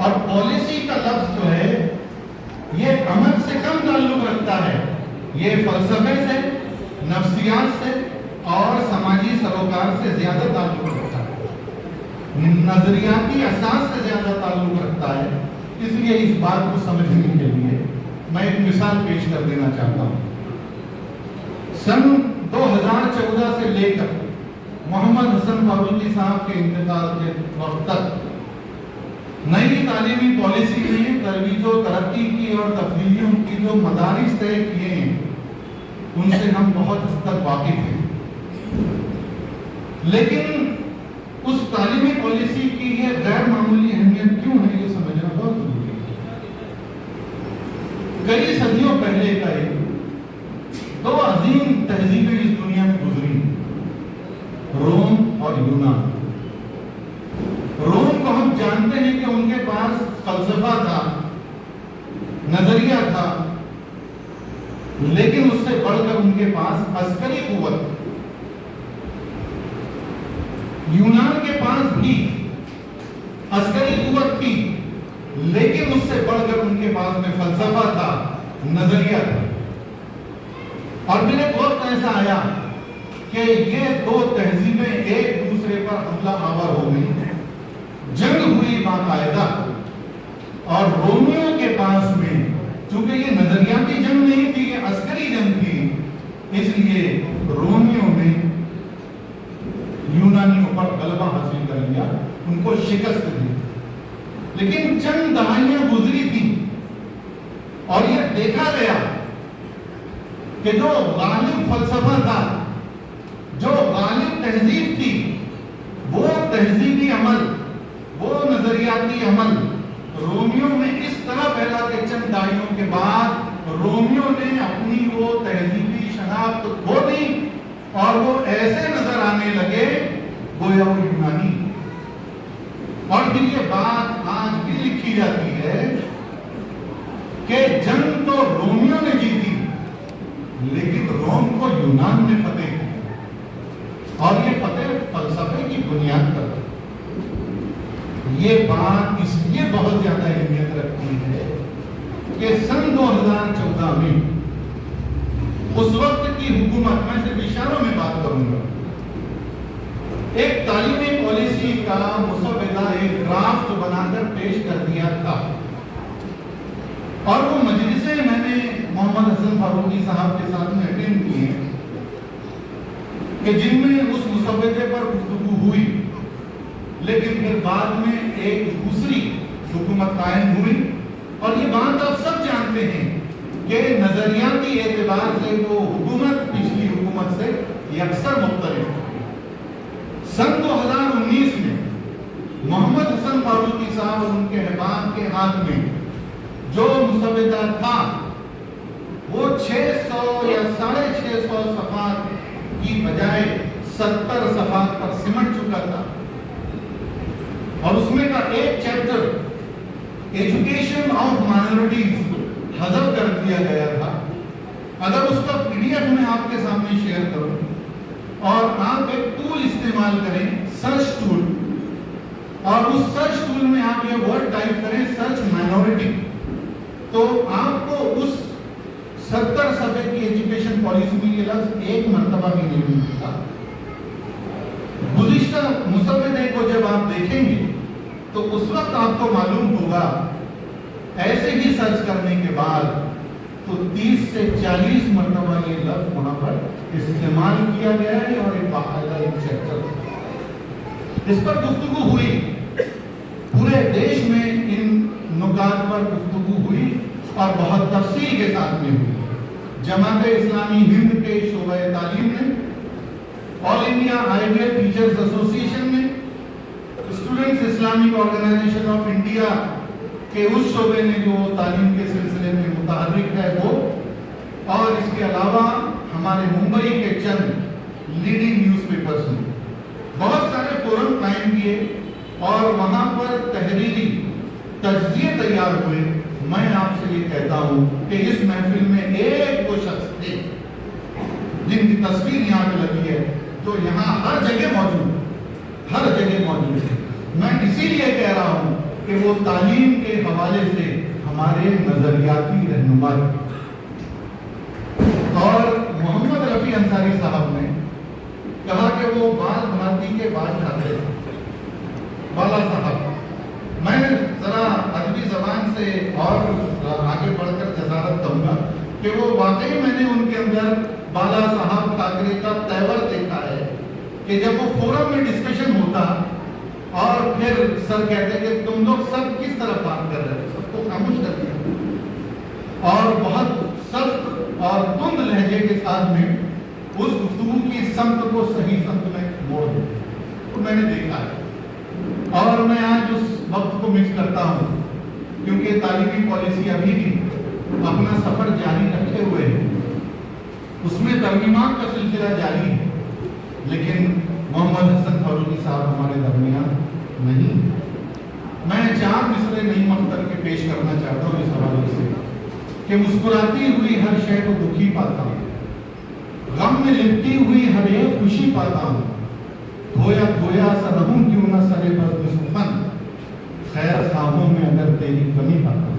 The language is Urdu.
اور پالیسی کا لفظ جو ہے یہ عمل سے کم تعلق رکھتا ہے، یہ فلسفے سے، نفسیات سے اور سماجی سروکار سے زیادہ تعلق رکھتا ہے، نظریاتی اساس سے زیادہ تعلق رکھتا ہے۔ اس لیے اس بات کو سمجھنے کے لیے میں ایک مثال پیش کر دینا چاہتا ہوں۔ سن 2014 سے لے کر محمد حسن فاروقی صاحب کے انتقال کے وقت تک نئی تعلیمی پالیسی میں ترویج و ترقی کی اور تبدیلیوں کی جو مدارس طے کیے ہیں ان سے ہم بہت حد تک واقف ہیں، لیکن اس تعلیمی پالیسی کی یہ غیر معمولی اہمیت کیوں ہے یہ سمجھنا بہت ضروری ہے۔ کئی صدیوں پہلے کا دو عظیم تہذیبیں اس دنیا میں گزری، روم اور یونان۔ روم کو ہم جانتے ہیں کہ ان کے پاس فلسفہ تھا، نظریہ تھا، لیکن اس سے بڑھ کر ان کے پاس عسکری قوت تھی۔ یونان کے پاس بھی عسکری قوت تھی، لیکن اس سے بڑھ کر ان کے پاس میں فلسفہ تھا، نظریہ تھا۔ اور میرے وقت ایسا آیا کہ یہ دو تہذیبیں ایک دوسرے پر حملہ آور ہو گئی، جنگ ہوئی باقاعدہ، اور رومیوں کے پاس میں چونکہ یہ نظریاتی جنگ نہیں تھی، یہ عسکری جنگ تھی، اس لیے رومیوں نے یونانیوں پر غلبہ حاصل کر لیا، ان کو شکست دی۔ لیکن چند دہائیاں گزری تھی اور یہ دیکھا گیا کہ جو غالب فلسفہ تھا، جو غالب تہذیب تھی، وہ تہذیبی عمل، وہ نظریاتی عمل رومیوں میں اس طرح پھیلا کہ چند دہائیوں کے بعد رومیوں نے اپنی وہ تہذیبی شناخت کھو دی اور وہ ایسے نظر آنے لگے گویا وہ یونانی۔ اور پھر یہ بات آج بھی لکھی جاتی ہے کہ جنگ تو رومیوں نے جیتی لیکن روم کو یونان نے فتح کی، اور یہ فتح فلسفے کی بنیاد پر۔ یہ بات اس لیے بہت زیادہ اہمیت رکھتی ہے کہ سن 2014 میں اس وقت کی حکومت، میں صرف اشاروں میں بات کروں گا، ایک تعلیمی پالیسی کا مسودہ، ایک ڈرافٹ بنا کر پیش کر دیا تھا، اور وہ مجلسیں میں نے محمد حسن فاروقی صاحب کے ساتھ میں اٹینڈ کی ہیں کہ جن میں اس مسودے پر گفتگو ہوئی، لیکن پھر بعد میں ایک دوسری حکومت قائم ہوئی، اور یہ بات آپ سب جانتے ہیں کہ نظریاتی اعتبار سے وہ حکومت پچھلی حکومت سے یکسر مختلف ہے۔ سن 2019 میں محمد حسن فاروقی صاحب اور ان کے احباب کے ہاتھ میں جو مسودہ تھا وہ 600 یا 650 صفحات کی بجائے 70 صفحات پر سمٹ چکا تھا، اور اس میں کا ایک چیپٹر ایجوکیشن آف مائنورٹیز حذف کر دیا گیا تھا۔ اگر اس کا PDF میں آپ کے سامنے شیئر کروں اور آپ ایک ٹول استعمال کریں، سرچ ٹول، اور اس سرچ ٹول میں آپ یہ ورڈ ٹائپ کریں سرچ مائنورٹی، تو آپ کو اس 70 صفحے کی ایجوکیشن پالیسی میں یہ لفظ ایک مرتبہ بھی نہیں ملتا۔ گزشتہ مسودے کو جب آپ دیکھیں گے تو اس وقت آپ کو معلوم ہوگا ایسے ہی سرچ کرنے کے بعد تو 30 سے 40 مرتبہ یہ لفظ وہاں پر استعمال کیا گیا ہے، اور ایک باقاعدہ ایک چیپٹر اس پر گفتگو ہوئی، پورے دیش میں ان نکات پر گفتگو ہوئی اور بہت تفصیل کے ساتھ میں ہوئی۔ جماعت اسلامی ہند کے شعبہ تعلیم نے، آل India ideal teachers association نے، students Islamic organisation of India کہ اس شعبے نے جو تعلیم کے سلسلے میں متحرک ہے وہ، اور اس کے علاوہ ہمارے ممبئی کے چند لیڈنگ نیوز پیپرز نے بہت سارے فورم قائم کیے اور وہاں پر تحریری تجزیے تیار ہوئے۔ میں آپ سے یہ کہتا ہوں کہ اس محفل میں ایک وہ شخص تھے جن کی تصویر یہاں پہ لگی ہے، جو یہاں ہر جگہ موجود ہے، ہر جگہ موجود ہے۔ میں اسی لیے کہہ رہا ہوں کہ وہ تعلیم کے حوالے سے ہمارے نظریاتی رہنما تھے. اور محمد رفیع انصاری صاحب نے کہا کہ وہ بال بھارتی کے بال جاتے تھے. بالا صاحب میں ذرا ادبی زبان سے اور آگے بڑھ کر جزارت کروں گا کہ وہ واقعی میں نے ان کے اندر بالا صاحب ٹھاکرے کا تیور دیکھا ہے کہ جب وہ فورم میں ڈسکشن ہوتا اور پھر سر کہتے کہ تم لوگ سب کس طرح بات کر رہے ہو, سب کو خاموش کر دیا اور بہت سخت اور تند لہجے کے ساتھ میں اس گفتگو کی سمت کو صحیح سمت میں موڑ دیا. تو میں نے دیکھا ہے اور میں آج اس وقت کو مس کرتا ہوں کیونکہ تعلیمی پالیسی ابھی بھی اپنا سفر جاری رکھے ہوئے ہے, اس میں ترمیمات کا سلسلہ جاری ہے, لیکن محمد حسن فاروقی صاحب ہمارے درمیان نہیں. میں 4 مصرے نہیں مخ کر کے پیش کرنا چاہتا ہوں اس حوالے سے کہ مسکراتی ہوئی ہر شے کو دکھی پاتا ہوں, غم میں لپٹی ہوئی ہر ایک خوشی پاتا ہوں, دھویا دھویا سا رہوں کیوں نہ سرے بزم سخن, خیر خواہوں میں اگر تیری کمی پاتا ہوں.